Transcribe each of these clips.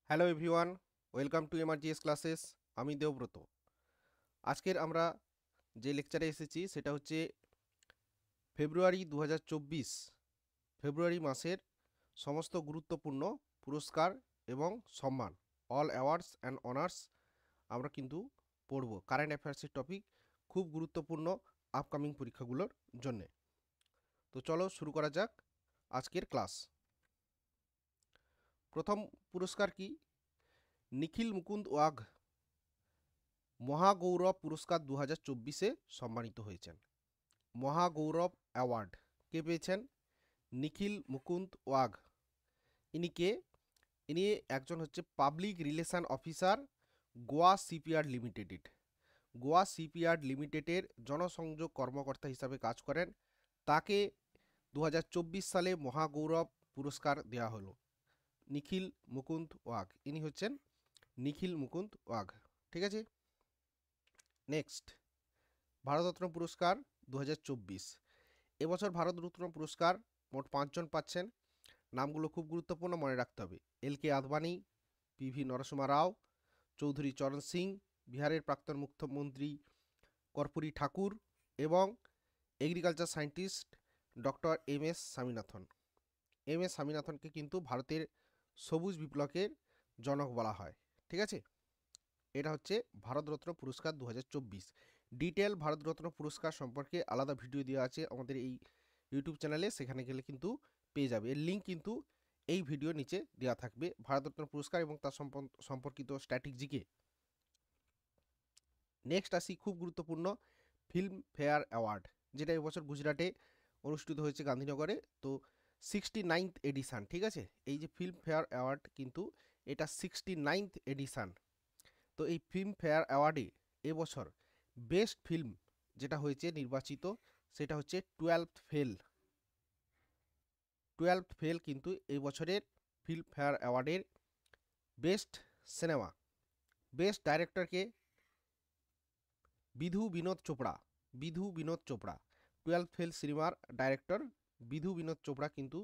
Hello everyone, welcome to MRGS classes. আমি দেবব্রত। আজকের আমরা যে লেকচারে এসেছি সেটা হচ্ছে ফেব্রুয়ারি 2024 ফেব্রুয়ারি মাসের সমস্ত গুরুত্বপূর্ণ পুরস্কার এবং সম্মান, অল অ্যাওয়ার্ডস অ্যান্ড অনার্স আমরা কিন্তু পড়ব। কারেন্ট অ্যাফেয়ার্সের টপিক, খুব গুরুত্বপূর্ণ আপকামিং পরীক্ষাগুলোর জন্যে। তো চলো শুরু করা যাক আজকের ক্লাস। প্রথম পুরস্কার কি? নিখিল মুকুন্দ ওয়াঘ মহাগৌরব পুরস্কার 2024-এ সম্মানিত হয়েছেন। মহাগৌরব অ্যাওয়ার্ড কে পেয়েছেন? নিখিল মুকুন্দ ওয়াঘ। ইনি কে? ইনি একজন হচ্ছে public relation officer, Goa shipyard লিমিটেডের জনসংযোগ কর্মকর্তা হিসাবে কাজ করেন। তাকে 2024 সালে মহাগৌরব পুরস্কার দেওয়া হলো। নিখিল মুকুন্দ ওয়াঘ, ইনি হচ্ছেন নিখিল মুকুন্দ ওয়াঘ। ঠিক আছে, নেক্সট ভারতরত্ন পুরস্কার 2024। এবছর ভারতরত্ন পুরস্কার মোট 5 জন পাচ্ছেন। নামগুলো খুব গুরুত্বপূর্ণ, মনে রাখতে হবে। এল.কে. আদবানি, পি.ভি. নরসিমা রাও, চৌধুরী চরণ সিং, বিহারের প্রাক্তন মুখ্যমন্ত্রী কর্পূরী ঠাকুর এবং agriculture scientist doctor M S. Swaminathan. M S. স্বামীনাথনকে কিন্তু ভারতের সবুজ বিপ্লবের জনক বলা হয়। ঠিক আছে, এটা হচ্ছে ভারতরত্ন পুরস্কার 2024। ডিটেল ভারতরত্ন পুরস্কার সম্পর্কে আলাদা ভিডিও দেওয়া আছে আমাদের এই ইউটিউব চ্যানেলে, সেখানে গেলে কিন্তু পেয়ে যাবে। এর লিঙ্ক কিন্তু এই ভিডিও নিচে দেওয়া থাকবে, ভারতরত্ন পুরস্কার এবং তার সম্পর্কিত স্ট্র্যাটেজিকে। নেক্সট আসি, খুব গুরুত্বপূর্ণ ফিল্ম ফেয়ার অ্যাওয়ার্ড, যেটা এবছর গুজরাটে অনুষ্ঠিত হয়েছে গান্ধীনগরে। তো 69th এডিশান। ঠিক আছে, এই যে ফিল্ম ফেয়ার অ্যাওয়ার্ড কিন্তু এটা 69th এডিশান। তো এই ফিল্ম ফেয়ার অ্যাওয়ার্ডে এবছর বেস্ট ফিল্ম যেটা হয়েছে নির্বাচিত, সেটা হচ্ছে 12th ফেল কিন্তু এই বছরের ফিল্ম ফেয়ার অ্যাওয়ার্ডের বেস্ট সিনেমা। বেস্ট ডাইরেক্টরকে বিধু বিনোদ চোপড়া। 12th ফেল সিনেমার ডাইরেক্টর বিধু বিনোদ চোপড়া কিন্তু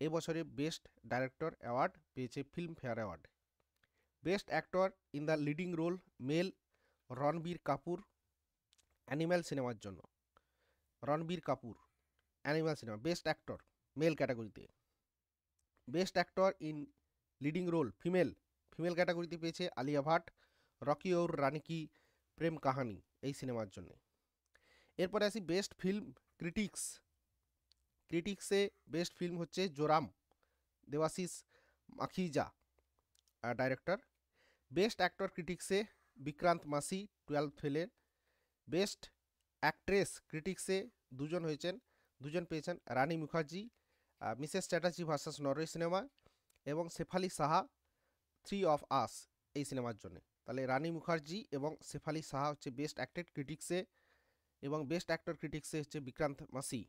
এবছরে বেস্ট ডাইরেক্টর অ্যাওয়ার্ড পেয়েছে Filmfare award. Best actor in the leading role male Ranbir Kapoor, Animal সিনেমার জন্য। Ranbir Kapoor, Animal cinema best actor male ক্যাটাগরিতে। Best actor in leading role female ক্যাটাগরিতে পেয়েছে আলিয়া ভাট, রকি और রানী কি প্রেম কাহানি এই সিনেমার জন্য। এরপরে আসি বেস্ট ফিল্ম ক্রিটিক্সে বেস্ট ফিল্ম হচ্ছে Joram, Debashish Makhija director. Best actor ক্রিটিক্সে বিক্রান্ত মাসি 12th ফেলের। বেস্ট অ্যাক্ট্রেস ক্রিটিক্সে দুজন পেয়েছেন, Rani Mukherjee Mrs Chatterjee versus Norway cinema এবং শেফালি সাহা 3 অফ আস এই সিনেমার জন্য। তাহলে রানী মুখার্জি এবং শেফালি সাহা হচ্ছে বেস্ট অ্যাক্টেড ক্রিটিক্সে, এবং বেস্ট অ্যাক্টর ক্রিটিক্সে হচ্ছে Vikrant Massey.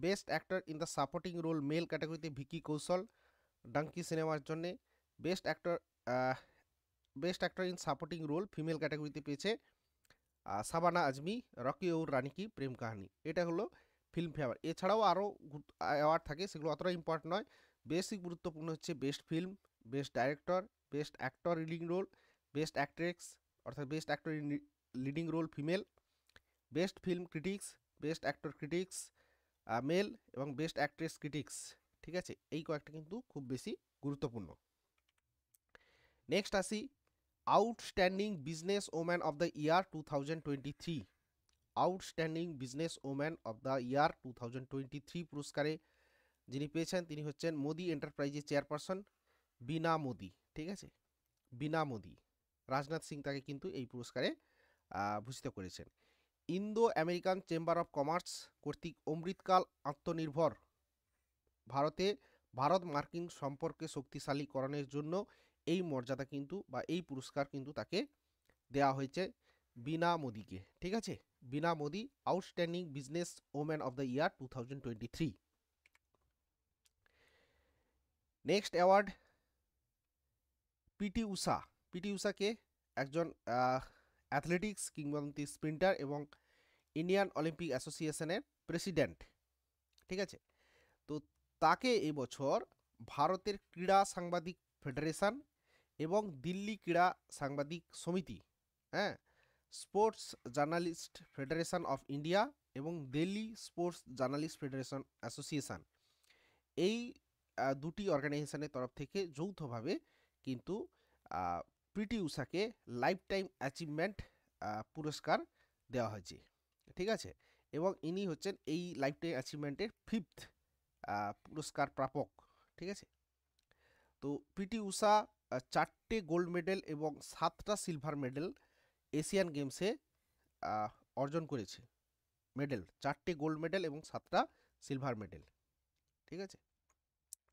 Best actor in the supporting role male ক্যাটাগরিতে ভিকি কৌশল ডাঙ্কি সিনেমার জন্যে। Best actor in supporting role female ক্যাটাগরিতে পেয়েছে সাবানা আজমি, রকি और রানী কি প্রেম কাহানি। এটা হলো ফিল্ম ফেয়ার। এছাড়াও আরও অ্যাওয়ার্ড থাকে, সেগুলো অতটা ইম্পর্টেন্ট নয়। বেশি গুরুত্বপূর্ণ হচ্ছে best film, best director, best actor leading role, best actress অর্থাৎ best actor in leading role female, best film critics, best actor critics male এবং বেস্ট অ্যাক্ট্রেস ক্রিটিক্স। ঠিক আছে, এই কয়েকটা কিন্তু খুব বেশি গুরুত্বপূর্ণ। নেক্সট আসি outstanding business woman of the year 2023। Outstanding business woman of the year 2023 পুরস্কারে যিনি পেয়েছেন তিনি হচ্ছেন মোদি এন্টারপ্রাইজের চেয়ারপারসন বীণা মোদি। ঠিক আছে, বীণা মোদি। রাজনাথ সিং তাকে কিন্তু এই পুরস্কারে ভূষিত করেছেন। Indo American chamber of commerce কর্তৃক অমৃতকাল আত্মনির্ভর ভারত মার্কিন সম্পর্কে শক্তিশালীকরণের জন্য এই মর্যাদা কিন্তু বা এই পুরস্কার কিন্তু তাকে দেওয়া হয়েছে বীণা মোদিকে। ঠিক আছে, Veena Modi outstanding business woman of the year 2023। Next award P T উষাকে একজন অ্যাথলেটিক্স কিংবদন্তি স্প্রিন্টার এবং ইন্ডিয়ান অলিম্পিক অ্যাসোসিয়েশনের প্রেসিডেন্ট। ঠিক আছে, তো তাকে এবছর ভারতের ক্রীড়া সাংবাদিক ফেডারেশন এবং দিল্লি ক্রীড়া সাংবাদিক সমিতি, হ্যাঁ, sports journalist federation of India এবং Delhi sports journalist federation association, এই দুটি অর্গানাইজেশনের তরফ থেকে যৌথভাবে কিন্তু পিটি উষাকে লাইফ টাইম অ্যাচিভমেন্ট পুরস্কার দেওয়া হয়েছে, ঠিক আছে। এবং ইনি হচ্ছেন এই লাইফ টাইম অ্যাচিভমেন্টের 5th পুরস্কার প্রাপক, ঠিক আছে। তো পিটি উষা 4টে গোল্ড মেডেল এবং 7টা সিলভার মেডেল এশিয়ান গেমসে অর্জন করেছে। মেডেল 4টে গোল্ড মেডেল এবং 7টা সিলভার মেডেল, ঠিক আছে।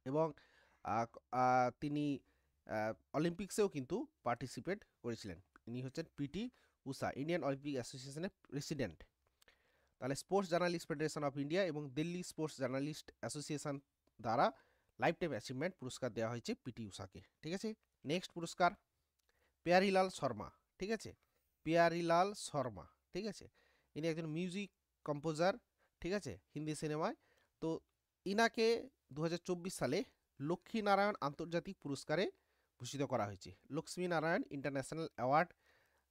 এবং তিনি অলিম্পিক্সেও কিন্তু পার্টিসিপেট করেছিলেন। ইনি হচ্ছেন পিটি উষা, ইন্ডিয়ান অলিম্পিক অ্যাসোসিয়েশনের প্রেসিডেন্ট। তাহলে sports journalist federation of India এবং দিল্লি স্পোর্টস জার্নালিস্ট অ্যাসোসিয়েশন দ্বারা লাইফ টাইম অ্যাচিভমেন্ট পুরস্কার দেওয়া হয়েছে পিটি উষাকে, ঠিক আছে। নেক্সট পুরস্কার প্যারিলাল শর্মা, ঠিক আছে। প্যারিলাল শর্মা, ঠিক আছে। ইনি একজন মিউজিক কম্পোজার, ঠিক আছে, হিন্দি সিনেমায়। তো ইনাকে 2024 সালে লক্ষ্মীনারায়ণ আন্তর্জাতিক পুরস্কারে ভূষিত করা হয়েছে। লক্ষ্মীনারায়ণ ইন্টারন্যাশনাল অ্যাওয়ার্ড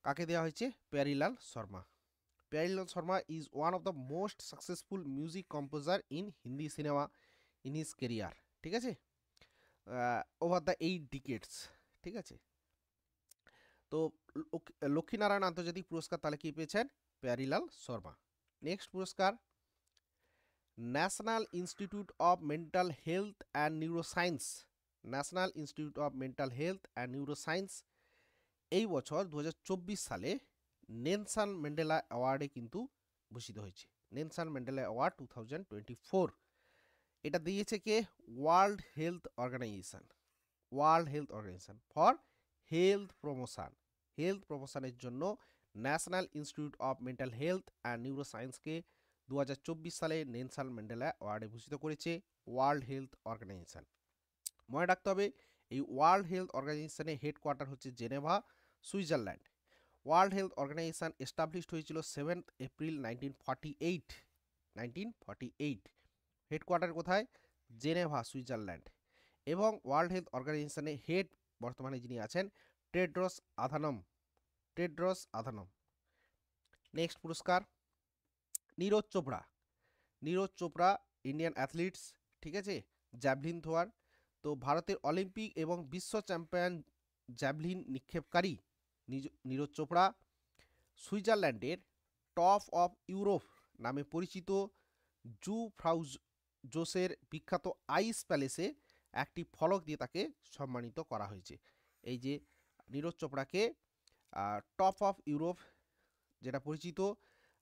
কাকে দেওয়া হয়েছে? Parallel Sharma. Parallel Sharma is one of the most successful music composer in Hindi cinema in his career, ঠিক আছে, ওভার দ্য 8 ডিকেডস, ঠিক আছে। তো লক্ষ্মীনারায়ণ আন্তর্জাতিক পুরস্কার তাহলে কি পেয়েছেন? প্যারিলাল শর্মা। নেক্সট পুরস্কার national institute of mental health and neuroscience. National institute of mental health and neuroscience এই বছর 2024 সালে নেলসন ম্যান্ডেলা অ্যাওয়ার্ডে কিন্তু ভূষিত হয়েছে। নেলসন ম্যান্ডেলা অ্যাওয়ার্ড 2024, এটা দিয়েছে কে? World health organization. World health organization for health promotion. Health প্রমোশনের জন্য national institute of mental health and নিউরোসায়েন্সকে 2024 সালে নেলসন ম্যান্ডেলা অ্যাওয়ার্ডে ভূষিত করেছে ওয়ার্ল্ড হেলথ অর্গানাইজেশন। মনে রাখতে হবে এই ওয়ার্ল্ড হেলথ অর্গানাইজেশনের হেডকোয়ার্টার হচ্ছে Geneva, Switzerland. World health organization established হয়েছিল 7 এপ্রিল 1948। হেডকোয়ার্টার কোথায়? Geneva, Switzerland. এবং ওয়ার্ল্ড হেলথ অর্গানাইজেশনের হেড বর্তমানে যিনি আছেন Tedros Adhanom. Tedros Adhanom. Next পুরস্কার নীরজ চোপড়া। নীরজ চোপড়া ইন্ডিয়ান অ্যাথলিটস, ঠিক আছে, জ্যাভলিন থ্রোয়ার। তো ভারতের অলিম্পিক এবং বিশ্ব চ্যাম্পিয়ন জ্যাভলিন নিক্ষেপকারী নীরজ চোপড়া সুইজারল্যান্ডের টপ অফ ইউরোপ নামে পরিচিত জু ফ্রাউজ জোসের বিখ্যাত আইস প্যালেসে একটি ফলক দিয়ে তাকে সম্মানিত করা হয়েছে। এই যে নীরজ চোপড়াকে টপ অফ ইউরোপ যেটা পরিচিত,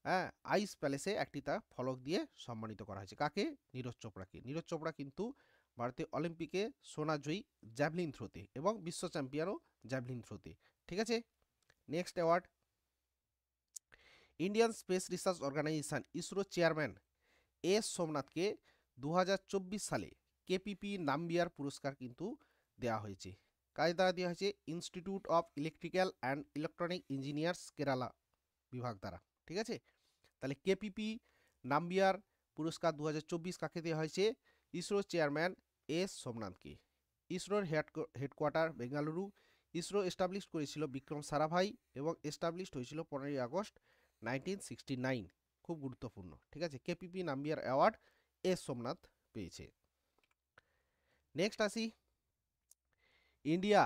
হ্যাঁ, আইস প্যালেসে একটি তার ফলক দিয়ে সম্মানিত করা হয়েছে। কাকে? নীরজ চোপড়াকে। নীরজ চোপড়া কিন্তু ভারতীয় অলিম্পিকে সোনাজয়ী জ্যাভলিন থ্রোতে এবং বিশ্ব চ্যাম্পিয়নও জ্যাভলিন থ্রোতে, ঠিক আছে। Next award Indian space research organization ISRO chairman S সোমনাথকে 2024 সালে কেপিপি নাম্বিয়ার পুরস্কার কিন্তু দেওয়া হয়েছে। কাজ দ্বারা দেওয়া হয়েছে institute of electrical and electronic engineers Kerala বিভাগ দ্বারা, ঠিক আছে। তাহলে কেপিপি নাম্বিয়ার পুরস্কার 2024 কাকে দেওয়া হয়েছে? ইসরো চেয়ারম্যান এস সোমনাথকে। ইসরোর হেডকোয়ার্টার বেঙ্গালুরু। ইসরো এস্টাবলিশ করেছিল বিক্রম সারাভাই এবং এস্টাবলিশড হয়েছিল 15 আগস্ট 1969। খুব গুরুত্বপূর্ণ, ঠিক আছে। KPP Nambiar award S Somnath পেয়েছে। নেক্সট আসি India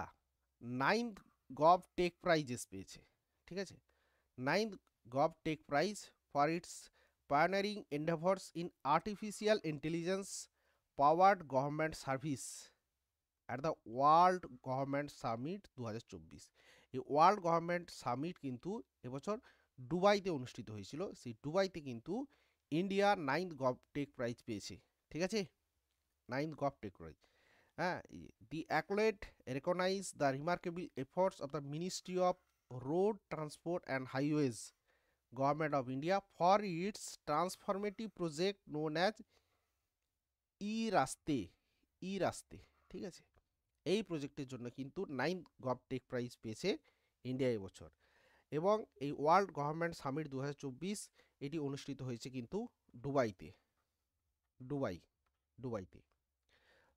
9th gov take prices পেয়েছে, ঠিক আছে। 9th gov take prize for its pioneering endeavours in artificial intelligence powered government service at the world government summit 2024। এই ওয়ার্ল্ড গভর্নমেন্ট সামিট কিন্তু এবছর দুবাইতে অনুষ্ঠিত হয়েছিল। সেই দুবাইতে কিন্তু India 9th gov take prize পেয়েছে, ঠিক আছে। 9th গভ টেক প্রাইজ, হ্যাঁ। The accolade recognise the remarkable efforts of the ministry of road transport and highways government of India for its transformative project known as E Raaste, ঠিক আছে। এই প্রজেক্টের জন্য কিন্তু 9th গভ টেক প্রাইজ পেয়েছে India এবছর। এবং এই ওয়ার্ল্ড গভর্নমেন্ট সামিট 2024 এটি অনুষ্ঠিত হয়েছে কিন্তু দুবাইতে।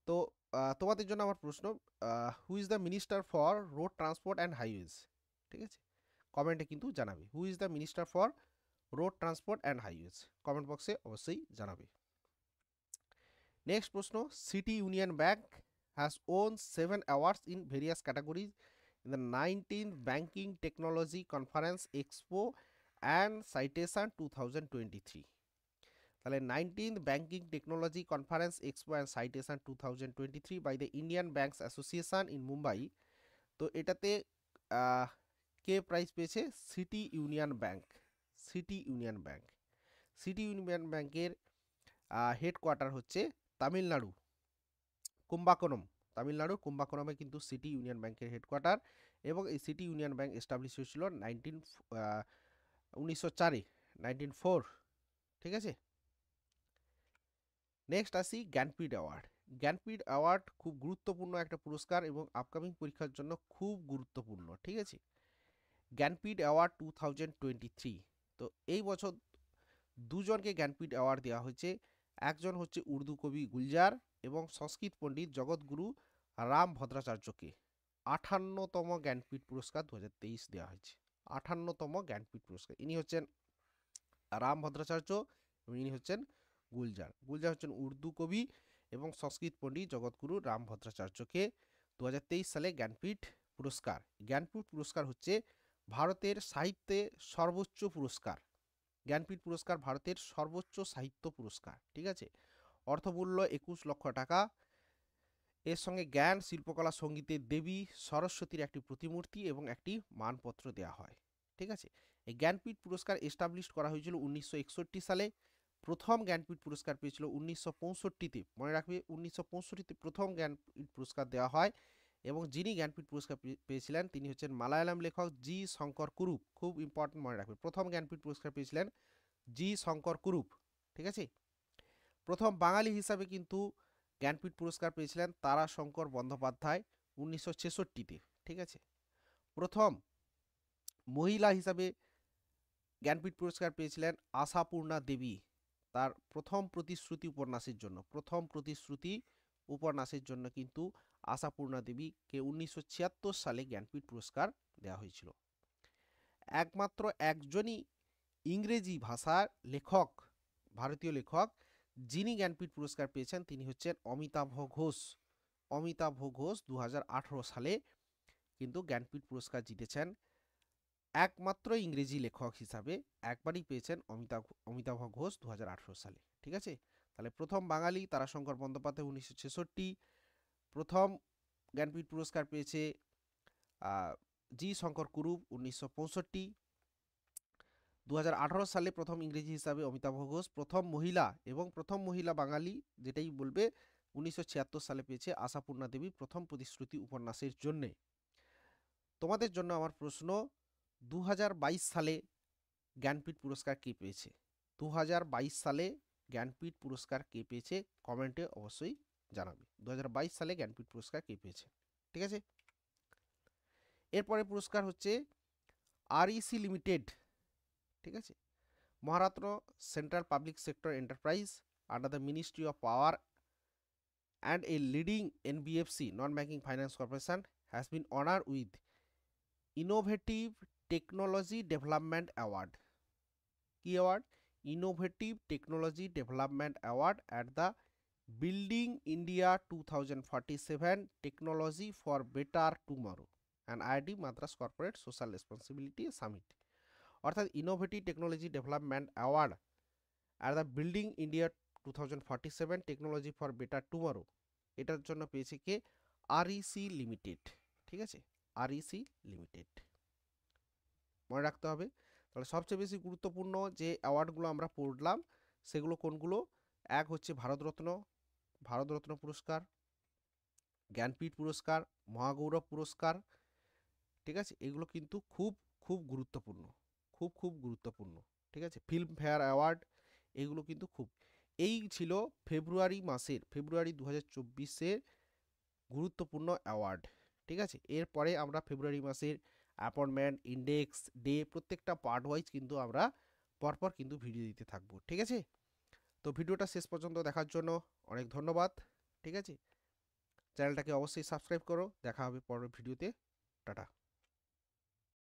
তো তোমাদের জন্য আমার প্রশ্ন, who is the minister for road transport and highways? ঠিক আছে, কমেন্টে কিন্তু জানাবে who is the minister for road transport and highways, comment বক্সে অবশ্যই জানাবে। নেক্সট প্রশ্ন, City Union Bank has won 7 awards in various categories in the 19th banking technology conference expo and citation 2023। তাহলে 19th banking technology conference expo and citation 2023 by the Indian banks association in Mumbai. তো এটাতে কে prize পেয়েছে? City Union bank. City Union bank, city union ব্যাংকের headquarter হচ্ছে তামিলনাড়ু, কুম্বাকোনম। তামিলনাড়ুর কুম্বাকোনমে কিন্তু city union ব্যাংকের headquarter, এবং এই সিটি ইউনিয়ন ব্যাংক এস্টাবলিশ হয়েছিল 1904-এ, 1904। ঠিক আছে। নেক্সট আসি জ্ঞানপীঠ অ্যাওয়ার্ড। জ্ঞানপীঠ অ্যাওয়ার্ড খুব গুরুত্বপূর্ণ একটা পুরস্কার এবং আপকামিং পরীক্ষার জন্য খুব গুরুত্বপূর্ণ। ঠিক আছে, জ্ঞানপীঠ অ্যাওয়ার্ড 2023। তো এই বছর দুজনকে জ্ঞানপীঠ অ্যাওয়ার্ড দেওয়া হয়েছে। একজন হচ্ছে উর্দু কবি গুলজার এবং সংস্কৃত পণ্ডিত জগৎগুরু রাম ভদ্রাচার্যকে 58তম জ্ঞানপীঠ পুরস্কার 2023 দেওয়া হয়েছে। 58তম জ্ঞানপীঠ পুরস্কার। ইনি হচ্ছেন রাম ভদ্রাচার্য এবং ইনি হচ্ছেন গুলজার। গুলজার হচ্ছেন উর্দু কবি এবং সংস্কৃত পণ্ডিত জগৎগুরু রাম ভদ্রাচার্যকে 2023 সালে জ্ঞানপীঠ পুরস্কার। জ্ঞানপীঠ পুরস্কার হচ্ছে ভারতের সাহিত্যে সর্বোচ্চ পুরস্কার। জ্ঞানপীঠ পুরস্কার ভারতের সর্বোচ্চ সাহিত্য পুরস্কার। ঠিক আছে, অর্থমূল্য 21 লক্ষ টাকা। এর সঙ্গে জ্ঞান, শিল্পকলা, সঙ্গীতের দেবী সরস্বতীর একটি প্রতিমূর্তি এবং একটি মানপত্র দেওয়া হয়। ঠিক আছে, এই জ্ঞানপীঠ পুরস্কার এস্টাবলিশ করা হয়েছিল 1961 সালে। প্রথম জ্ঞানপীঠ পুরস্কার পেয়েছিল 1965-তে। মনে রাখবে 1965-তে প্রথম জ্ঞানপীঠ পুরস্কার দেওয়া হয়, এবং যিনি জ্ঞানপীঠ পুরস্কার পেয়েছিলেন তিনি হচ্ছেন মালায়ালাম লেখক জি শঙ্কর কুরুপ। খুব ইম্পর্টেন্ট, মনে রাখবে প্রথম জ্ঞানপীঠ পুরস্কার পেয়েছিলেন জি শঙ্কর কুরুপ। ঠিক আছে, প্রথম বাঙালি হিসাবে কিন্তু জ্ঞানপীঠ পুরস্কার পেয়েছিলেন তারাশঙ্কর বন্দ্যোপাধ্যায় 1966-তে। ঠিক আছে, প্রথম মহিলা হিসাবে জ্ঞানপীঠ পুরস্কার পেয়েছিলেন আশাপূর্ণা দেবী তার প্রথম প্রতিশ্রুতি উপন্যাসের জন্য। প্রথম প্রতিশ্রুতি উপন্যাসের জন্য কিন্তু আশাপূর্ণা দেবীকে 1976 সালে জ্ঞানপীঠ পুরস্কার দেওয়া হয়েছিল। একমাত্র একজনই ইংরেজি ভাষার লেখক, ভারতীয় লেখক, যিনি জ্ঞানপীঠ পুরস্কার পেয়েছেন তিনি হচ্ছেন অমিতাভ ঘোষ। অমিতাভ ঘোষ 2018 সালে কিন্তু জ্ঞানপীঠ পুরস্কার জিতেছেন। একমাত্র ইংরেজি লেখক হিসাবে একবারই পেয়েছেন অমিতাভ ঘোষ 2018 সালে। ঠিক আছে, তাহলে প্রথম বাঙালি তারাশঙ্কর বন্দ্যোপাধ্যায় 1966, প্রথম জ্ঞানপীঠ পুরস্কার পেয়েছে জি শঙ্কর কুরুপ 1965, 2018 সালে প্রথম ইংরেজি হিসাবে অমিতাভ ঘোষ, প্রথম মহিলা এবং প্রথম মহিলা বাঙালি যেটাই বলবে 1976 সালে পেয়েছে আশাপূর্ণা দেবী প্রথম প্রতিশ্রুতি উপন্যাসের জন্যে। তোমাদের জন্য আমার প্রশ্ন, 2022 সালে জ্ঞানপীঠ পুরস্কার কে পেয়েছে? 2022 সালে জ্ঞানপীঠ পুরস্কার কে পেয়েছে কমেন্টে অবশ্যই জানাবে। 2022 সালে জ্ঞানপীঠ পুরস্কার কে পেয়েছে? ঠিক আছে, এরপরে পুরস্কার হচ্ছে আরইসি লিমিটেড। ঠিক আছে, Maharashtra central public sector enterprise under the ministry of power and a leading NBFC non-banking finance corporation has been honored with Innovative Technology Development Award. Key award? Innovative Technology Development Award at the Building India 2047 Technology for Better Tomorrow and IIT Madras Corporate Social Responsibility Summit. অর্থাৎ innovative technology development award are the building India 2047 technology for better tomorrow, এটার জন্য পেয়েছে কে? REC limited. ঠিক আছে, REC limited মনে রাখতে হবে। তাহলে সবচেয়ে বেশি গুরুত্বপূর্ণ যে অ্যাওয়ার্ডগুলো আমরা পড়লাম সেগুলো কোনগুলো? এক হচ্ছে ভারতরত্ন পুরস্কার, জ্ঞানপীঠ পুরস্কার, মহাগৌরব পুরস্কার। ঠিক আছে, এগুলো কিন্তু খুব খুব গুরুত্বপূর্ণ, খুব গুরুত্বপূর্ণ। ঠিক আছে, ফিল্ম ফেয়ার অ্যাওয়ার্ড, এগুলো কিন্তু খুব। এই ছিল ফেব্রুয়ারি 2024-এর গুরুত্বপূর্ণ অ্যাওয়ার্ড। ঠিক আছে, এরপরে আমরা ফেব্রুয়ারি মাসের অ্যাপয়েন্টমেন্ট, ইন্ডেক্স, ডে প্রত্যেকটা পার্ট ওয়াইজ কিন্তু আমরা পরপর কিন্তু ভিডিও দিতে থাকবো। ঠিক আছে, তো ভিডিওটা শেষ পর্যন্ত দেখার জন্য অনেক ধন্যবাদ। ঠিক আছে, চ্যানেলটাকে অবশ্যই সাবস্ক্রাইব করো। দেখা হবে পরের ভিডিওতে। টাটা।